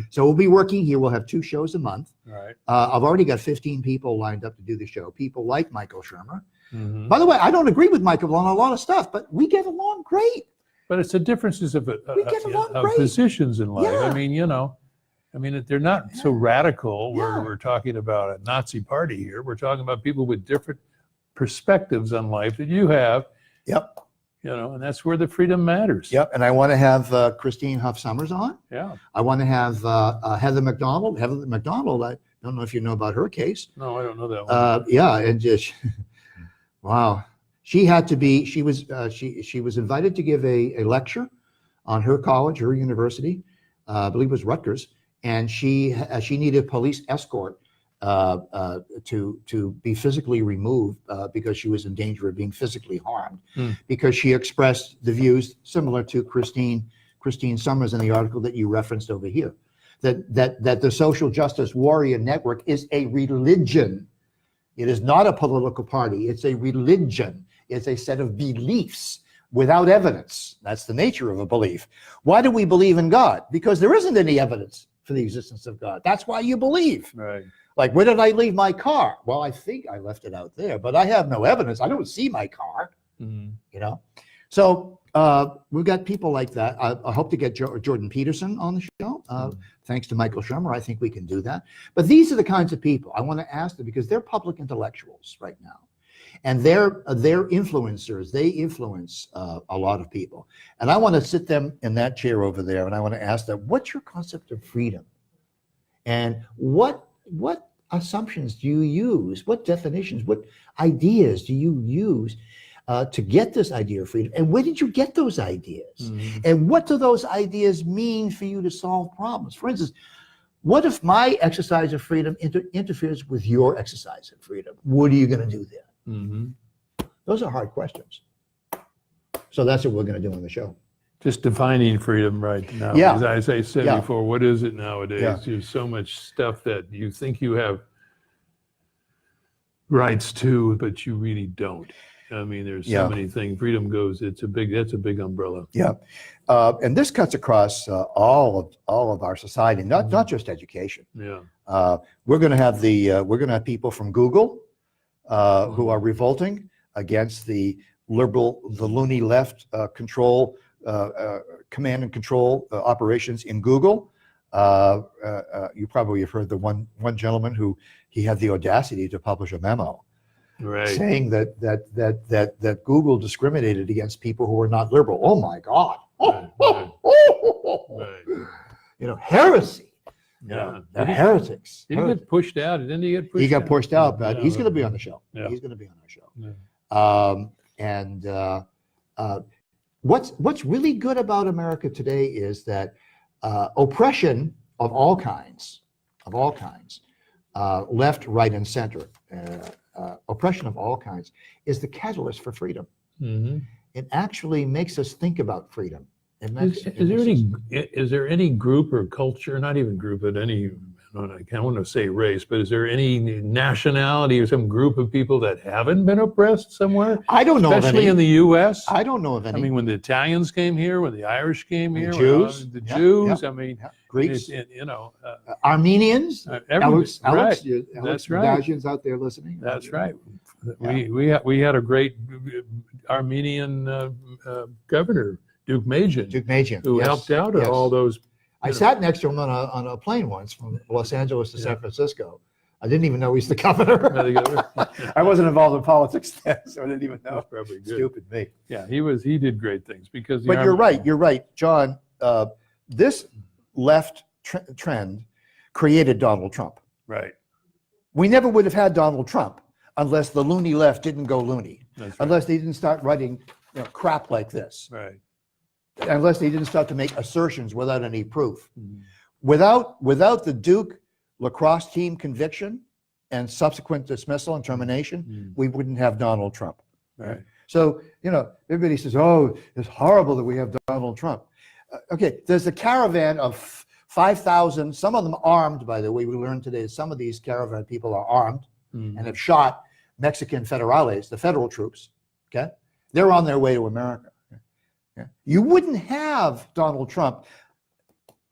So we'll be working here. We'll have 2 shows a month. Right. I've already got 15 people lined up to do the show. People like Michael Shermer. By the way, I don't agree with Michael on a lot of stuff, but we get along great. But it's the differences of great. positions in life. Yeah. I mean, they're not so radical where we're talking about a Nazi party here. We're talking about people with different perspectives on life that you have. Yep. You know, and that's where the freedom matters. Yep. And I want to have Christine Huff Summers on. Yeah. I want to have Heather McDonald. Heather McDonald, I don't know if you know about her case. No, I don't know that one. Yeah. And just, Wow. She had to be, she was invited to give a lecture on her college, her university, I believe it was Rutgers, and she needed police escort to be physically removed because she was in danger of being physically harmed because she expressed the views similar to Christine Summers in the article that you referenced over here, that the Social Justice Warrior Network is a religion. It is not a political party. It's a religion. It's a set of beliefs without evidence. That's the nature of a belief. Why do we believe in God? Because there isn't any evidence for the existence of God. That's why you believe. Right. Like, where did I leave my car? Well, I think I left it out there, but I have no evidence. I don't see my car, you know? So we've got people like that. I hope to get Jordan Peterson on the show. Thanks to Michael Shermer, I think we can do that. But these are the kinds of people I want to ask them because they're public intellectuals right now. And they're influencers. They influence a lot of people. And I want to sit them in that chair over there, and I want to ask them, what's your concept of freedom? And what assumptions do you use? What definitions, what ideas do you use to get this idea of freedom? And where did you get those ideas? And what do those ideas mean for you to solve problems? For instance, what if my exercise of freedom interferes with your exercise of freedom? What are you going to do there? Those are hard questions. So that's what we're going to do on the show. Just defining freedom right now. Yeah. As I said Yeah. before, what is it nowadays? Yeah. There's so much stuff that you think you have rights to, but you really don't. I mean, there's so many things. Freedom goes, that's a big umbrella. Yeah. And this cuts across all of our society, not just education. Yeah. We're going to have people from Google who are revolting against the loony left command and control operations in Google. You probably have heard the one gentleman who he had the audacity to publish a memo saying that Google discriminated against people who were not liberal. Oh my God! You know, heresy. Yeah, they're heretics. Did he get pushed out? Didn't he get pushed out? He got pushed out, but Yeah, he's going to be on the show. Yeah. He's going to be on our show. Yeah. What's really good about America today is that oppression of all kinds, left, right, and center, oppression of all kinds is the catalyst for freedom. It actually makes us think about freedom. Is there any group or culture, not even group, but any, I can't want to say race, but is there any nationality or some group of people that haven't been oppressed somewhere? I don't know Especially in the U.S.? I don't know of any. I mean, when the Italians came here, when the Irish came here, Jews. the Jews, Yeah. I mean, Greeks, Alex, Armenians. Alex That's right. Nadajian's out there listening. That's right. Yeah. We had a great Armenian governor, Duke Majan, who helped out at all those. I sat next to him on a plane once from Los Angeles to San Francisco. I didn't even know he's the governor. I wasn't involved in politics then, so I didn't even know. That's probably good. Stupid me. Yeah, he did great things because. But you're right, John. This left trend created Donald Trump. Right. We never would have had Donald Trump unless the loony left didn't go loony. That's right. Unless they didn't start writing crap like this. Right. Unless they didn't start to make assertions without any proof. Without the Duke lacrosse team conviction and subsequent dismissal and termination, we wouldn't have Donald Trump. Right. So, everybody says, oh, it's horrible that we have Donald Trump. Okay, there's a caravan of 5,000, some of them armed, by the way. We learned today that some of these caravan people are armed and have shot Mexican federales, the federal troops. Okay, they're on their way to America. Yeah. You wouldn't have Donald Trump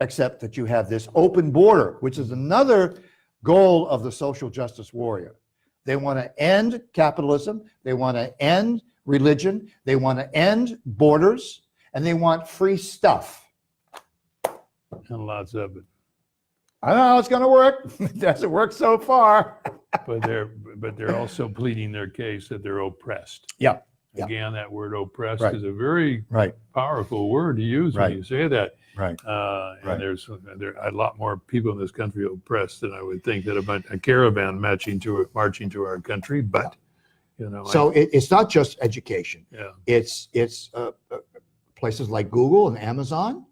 except that you have this open border, which is another goal of the social justice warrior. They want to end capitalism. They want to end religion. They want to end borders, and they want free stuff. And lots of it. I don't know how it's going to work. It doesn't work so far. But they're also pleading their case that they're oppressed. Yeah. Again, that word oppressed Right. is a very Right. powerful word to use Right. when you say that. Right. And there are a lot more people in this country oppressed than I would think that a caravan marching to our country. But You know, So it's not just education. yeah. It's places like Google and Amazon,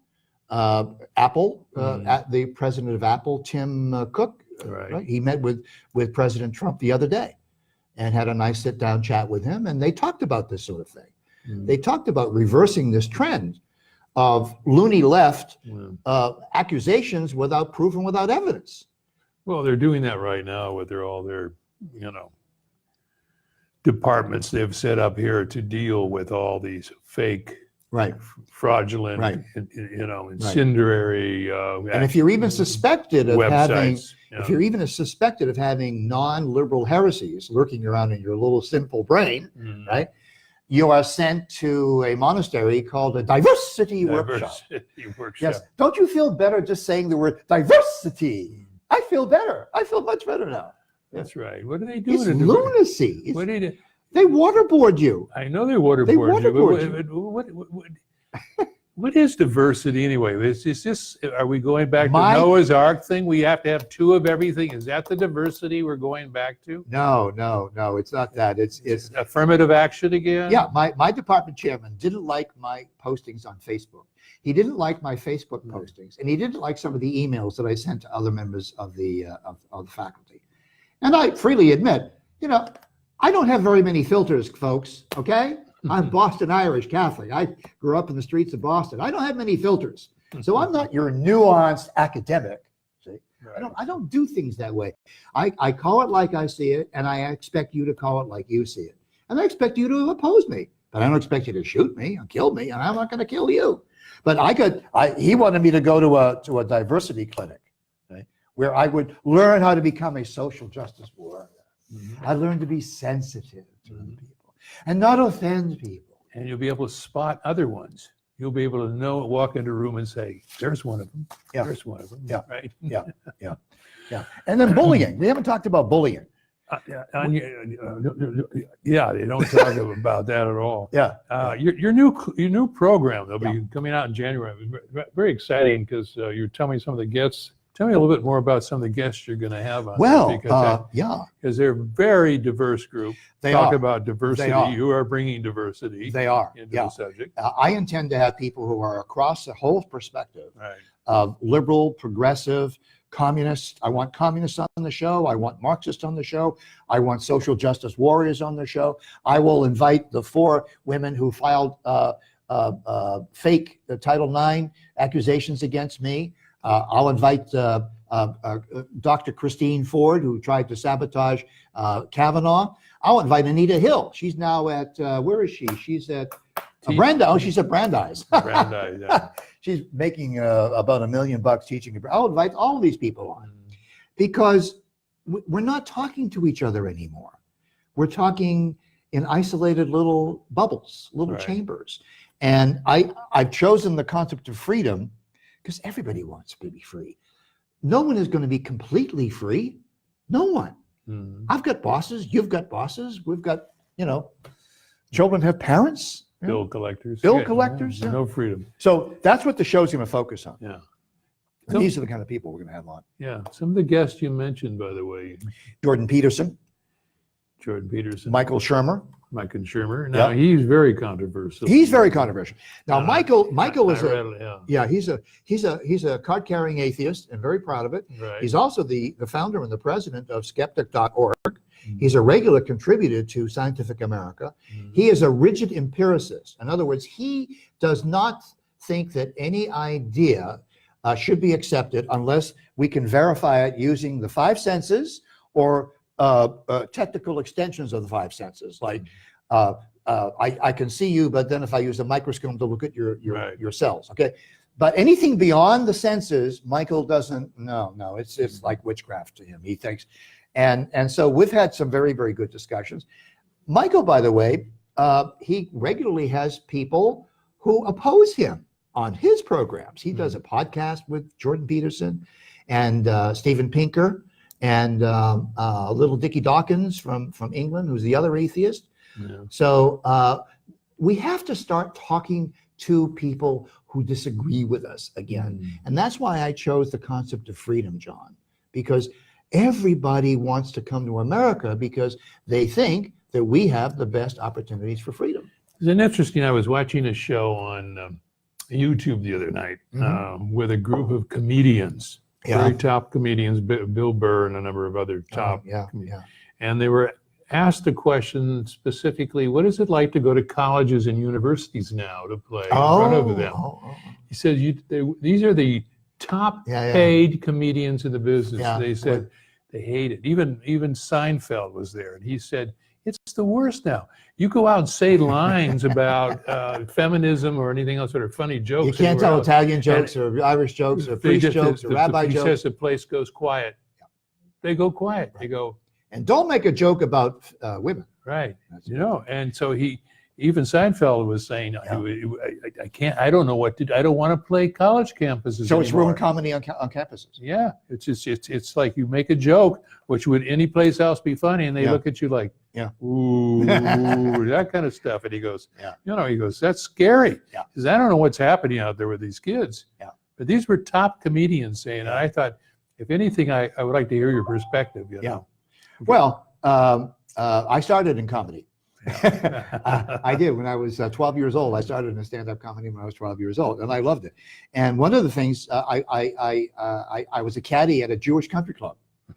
Apple. At the president of Apple, Tim Cook, Right. he met with President Trump the other day, and had a nice sit-down chat with him, and they talked about this sort of thing. They talked about reversing this trend of loony left accusations without proof and without evidence. Well, they're doing that right now with all their, departments they've set up here to deal with all these fake, Right. fraudulent, Right. incendiary, And if you're even suspected of having, websites. if you're even suspected of having non-liberal heresies lurking around in your little simple brain, right? You are sent to a monastery called a diversity workshop. Yes. Don't you feel better just saying the word diversity? I feel better. I feel much better now. That's right. What are they doing? It's lunacy. What are they? They waterboard you. I know they waterboard you. What is diversity anyway? Is this? Are we going back to Noah's Ark thing? We have to have two of everything. Is that the diversity we're going back to? No. It's not that. It's affirmative action again. Yeah. My department chairman didn't like my postings on Facebook. He didn't like my Facebook postings, and he didn't like some of the emails that I sent to other members of the faculty. And I freely admit, I don't have very many filters, folks. Okay. I'm Boston Irish Catholic. I grew up in the streets of Boston. I don't have many filters. So I'm not your nuanced academic. See, right. I don't do things that way. I call it like I see it, and I expect you to call it like you see it. And I expect you to oppose me, but I don't expect you to shoot me or kill me, and I'm not going to kill you. But he wanted me to go to a diversity clinic, right, where I would learn how to become a social justice warrior. I learned to be sensitive to other people and not offend people. And you'll be able to spot other ones. You'll be able to walk into a room and say, there's one of them. Yeah. There's one of them. Yeah. Right. Yeah. And then bullying. We haven't talked about bullying. Yeah, they don't talk about that at all. Yeah. Your new program that'll be coming out in January. Very exciting because you're telling me some of the guests. Tell me a little bit more about some of the guests you're going to have on. Because they're a very diverse group. Talk about diversity. You are bringing diversity. Into the subject. I intend to have people who are across the whole perspective of liberal, progressive, communist. I want communists on the show. I want Marxists on the show. I want social justice warriors on the show. I will invite the 4 women who filed fake Title IX accusations against me. I'll invite Dr. Christine Ford, who tried to sabotage Kavanaugh. I'll invite Anita Hill. She's now at, where is she? She's at Brandeis. She's at Brandeis. Brandeis, yeah. She's making about $1 million teaching. I'll invite all of these people on because we're not talking to each other anymore. We're talking in isolated little bubbles, little chambers. And I've chosen the concept of freedom because everybody wants to be free. No one is going to be completely free. No one. I've got bosses. You've got bosses. We've got, children have parents. Bill collectors. Bill collectors. No freedom. So that's what the show's going to focus on. Yeah. And these are the kind of people we're going to have on. Yeah. Some of the guests you mentioned, by the way. Jordan Peterson. Michael Shermer. Now he's very controversial. He's very controversial. Now Michael is he's a card-carrying atheist and very proud of it. Right. He's also the founder and the president of skeptic.org. He's a regular contributor to Scientific America. He is a rigid empiricist. In other words, he does not think that any idea should be accepted unless we can verify it using the 5 senses or technical extensions of the 5 senses. Like I can see you, but then if I use a microscope to look at your cells, okay? But anything beyond the senses, Michael doesn't. No, it's like witchcraft to him. He thinks, and so we've had some very, very good discussions. Michael, by the way, he regularly has people who oppose him on his programs. He does a podcast with Jordan Peterson and Steven Pinker and little Dickie Dawkins from England, who's the other atheist. Yeah. So we have to start talking to people who disagree with us again. And that's why I chose the concept of freedom, John, because everybody wants to come to America because they think that we have the best opportunities for freedom. It's interesting. I was watching a show on YouTube the other night with a group of comedians, very top comedians, Bill Burr and a number of other top comedians. And they were asked the question specifically, what is it like to go to colleges and universities now to play in front of them? He says, these are the top paid comedians in the business. They said they hate it. Even Seinfeld was there, and he said, it's the worst now. You go out and say lines about feminism or anything else that are funny jokes. You can't tell Italian jokes or Irish jokes or priest jokes or rabbi jokes. He says the place goes quiet. They go quiet. They go. And don't make a joke about women. Right. And so even Seinfeld was saying, I can't, I don't know what to do. I don't want to play college campuses So it's anymore. ruined comedy on campuses. Yeah. It's just, it's like you make a joke, which would any place else be funny, and they look at you like, ooh, that kind of stuff. And he goes, he goes, that's scary. Because I don't know what's happening out there with these kids. But these were top comedians saying, and I thought, if anything, I would like to hear your perspective. Well, I started in comedy. I did when I was 12 years old. I started in stand-up comedy when I was 12 years old, and I loved it. And one of the things, I was a caddy at a Jewish country club,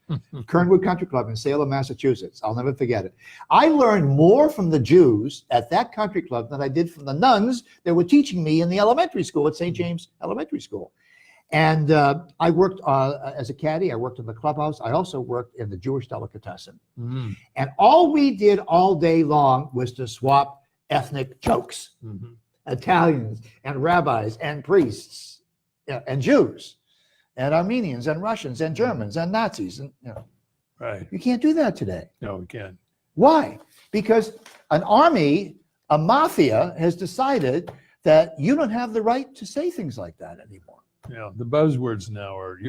Kernwood Country Club in Salem, Massachusetts. I'll never forget it. I learned more from the Jews at that country club than I did from the nuns that were teaching me in the elementary school at St. James Elementary School. And I worked as a caddy. I worked in the clubhouse. I also worked in the Jewish delicatessen. And all we did all day long was to swap ethnic jokes. Italians and rabbis and priests and Jews and Armenians and Russians and Germans and Nazis. And Right. You can't do that today. No, we can't. Why? Because an army, a mafia, has decided that you don't have the right to say things like that anymore. The buzzwords now are.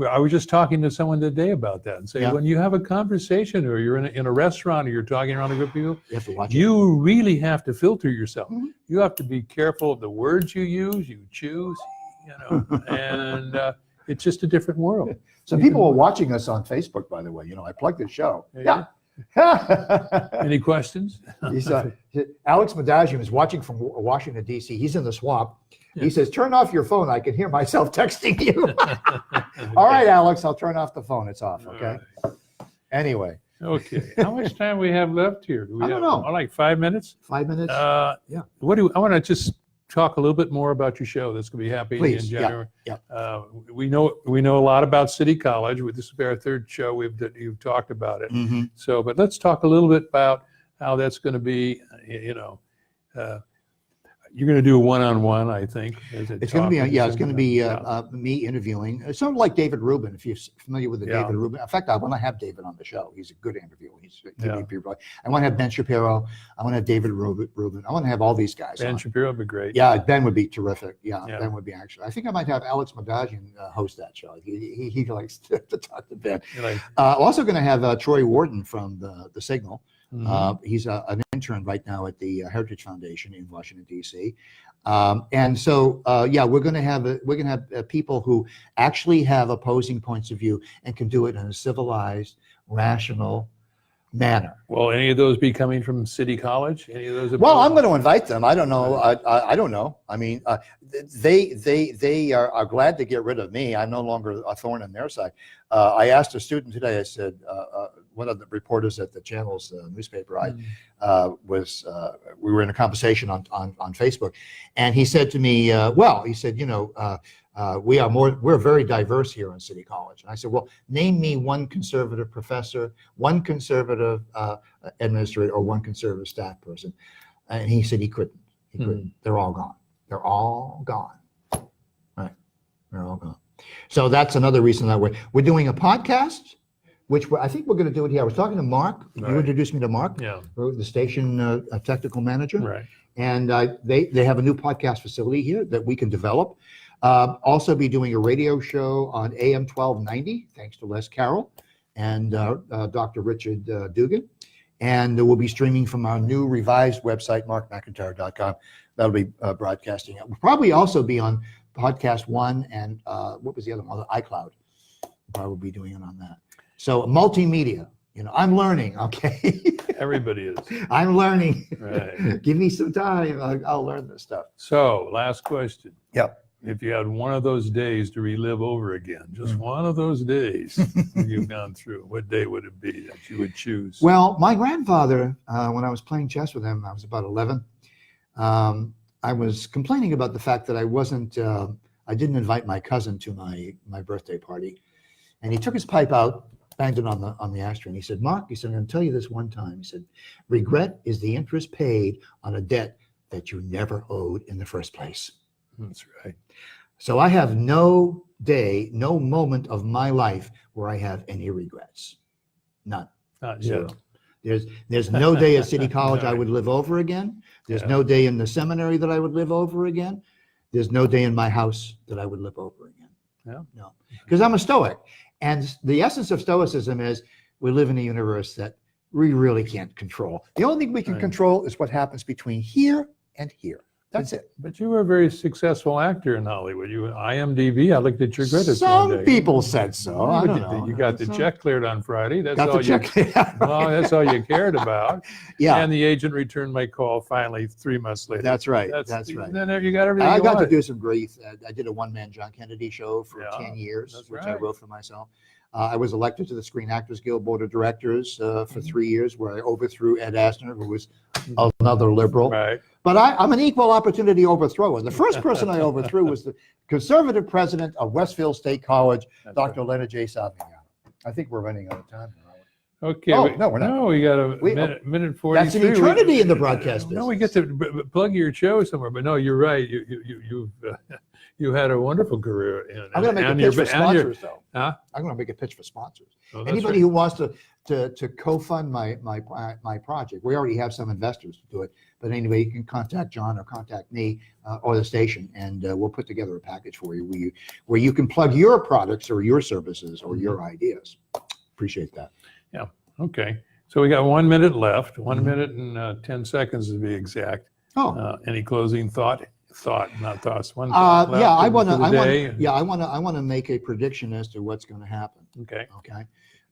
I was just talking to someone today about that and saying, when you have a conversation or you're in a restaurant or you're talking around a group of people, You have to watch you really have to filter yourself. You have to be careful of the words you use, you choose, and it's just a different world. So people are watching us on Facebook, by the way. I plugged the show. Any questions? He's, Alex Madagian is watching from Washington, D.C. He's in the swamp. He says, turn off your phone. I can hear myself texting you. All right, Alex, I'll turn off the phone. It's off, okay? Anyway. Okay. How much time we have left here? Do we I don't know. Like 5 minutes? 5 minutes? I want to just talk a little bit more about your show that's going to be happening in January. We know a lot about City College. This will be our third show you've talked about it. So, but let's talk a little bit about how that's going to be, you're going to do a one-on-one, I think. It's going to be, it's going to be me interviewing. It's sort of like David Rubin, if you're familiar with David Rubin. In fact, I want to have David on the show. He's a good interviewer. I want to have Ben Shapiro. I want to have David Rubin. I want to have all these guys Ben Shapiro would be great. Yeah, Ben would be terrific. Ben would be actually. I think I might have Alex Madagian host that show. He likes to talk to Ben. Also going to have Troy Warden from the Signal. He's an intern right now at the Heritage Foundation in Washington, D.C. And so, we're going to have people who actually have opposing points of view and can do it in a civilized, rational manner. Will any of those be coming from City College? Any of those? Well, I'm going to invite them. I don't know. I don't know. I mean, they are glad to get rid of me. I'm no longer a thorn in their side. I asked a student today. I said, one of the reporters at the Channel's newspaper, we were in a conversation on Facebook, and he said to me, we're very diverse here in City College. And I said, well, name me one conservative professor, one conservative administrator, or one conservative staff person. And he said he couldn't. They're all gone. They're all gone. Right. They're all gone. So that's another reason that we're doing a podcast, which I think we're going to do it here. I was talking to Mark. You introduced me to Mark, the station technical manager. Right. And they have a new podcast facility here that we can develop. Also be doing a radio show on AM 1290, thanks to Les Carroll and Dr. Richard Dugan. And we'll be streaming from our new revised website, markmcintire.com. That'll be broadcasting. We'll probably also be on Podcast One and what was the other one? iCloud. We'll probably be doing it on that. So multimedia, I'm learning, okay? Everybody is. I'm learning. Right. Give me some time. I'll learn this stuff. So, last question. Yep. If you had one of those days to relive over again, just one of those days you've gone through, what day would it be that you would choose? Well, my grandfather, when I was playing chess with him, I was about 11. I was complaining about the fact that I didn't invite my cousin to my birthday party. And he took his pipe out, banged it on the ashtray, and he said, Mark, he said, I'm going to tell you this one time. He said, regret is the interest paid on a debt that you never owed in the first place. That's right. So I have no day, no moment of my life where I have any regrets. None. Not Zero. yet. There's no day at City College No. I would live over again. There's Yeah. no day in the seminary that I would live over again. There's no day in my house that I would live over again. Yeah. No, because I'm a Stoic. And the essence of Stoicism is we live in a universe that we really can't control. The only thing we can Right. control is what happens between here and here. That's it. But you were a very successful actor in Hollywood. You IMDb, I looked at your credits Some one day. people said so. I don't know. You got the check cleared on Friday. That's Got all the check. Well, that's all you cared about. Yeah, And the agent returned my call finally 3 months later. that's right. That's right. Then you got everything I you got to wanted. do some grief. I did a one-man John Kennedy show for Yeah, 10 years, that's which I right. wrote for myself. I was elected to the Screen Actors Guild Board of Directors for 3 years, where I overthrew Ed Asner, who was another liberal. Right. But I'm an equal opportunity overthrower. The first person I overthrew was the conservative president of Westfield State College, That's Dr. Leonard J. Savignano. I think we're running out of time now. Okay. Oh, no, we're not. No, we got a We- minute 43. That's an eternity in the broadcast No, we business. get to plug your show somewhere. But no, you're right. You had a wonderful career. I'm going to make a pitch for sponsors, though. Huh? I'm going to make a pitch for sponsors. Oh, that's Anybody right. who wants to co-fund my project, we already have some investors to do it. But anyway, you can contact John or contact me or the station, and we'll put together a package for you where you can plug your products or your services or your ideas. Appreciate that. Okay. So we got 1 minute left, 1 Mhm. minute and 10 seconds to be exact. Oh, Any closing thought, not thoughts. One yeah. thought left I for want the day. to. Yeah, I want to make a prediction as to what's going to happen. Okay. Okay.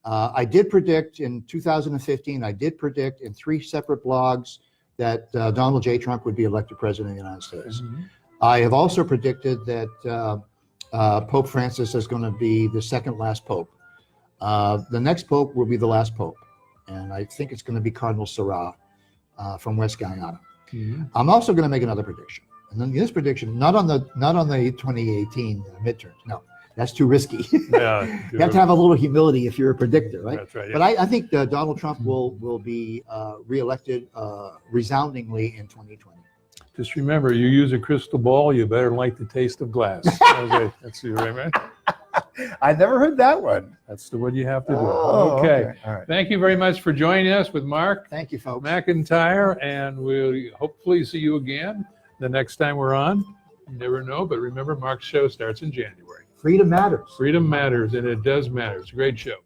I did predict in 2015. I did predict in 3 separate blogs that Donald J. Trump would be elected president of the United States. Mhm. I have also predicted that Pope Francis is going to be the second last pope. The next pope will be the last pope, and I think it's going to be Cardinal Sarah from West Guyana. Mhm. I'm also going to make another prediction, and then this prediction not on the 2018 midterms. No, that's too risky. Yeah. You have to have a little humility if you're a predictor, right? That's right. But I think Donald Trump will be reelected resoundingly in 2020. Just remember, you use a crystal ball, you better like the taste of glass. Okay, that's you, right? I never heard that one. That's the what you have to do. Oh, Okay. All right. Thank you very much for joining us with Mark Thank you, folks. McIntire, and we'll hopefully see you again the next time we're on. You never know, but remember, Mark's show starts in January. Freedom matters. Freedom matters, and it does matter. It's a great show.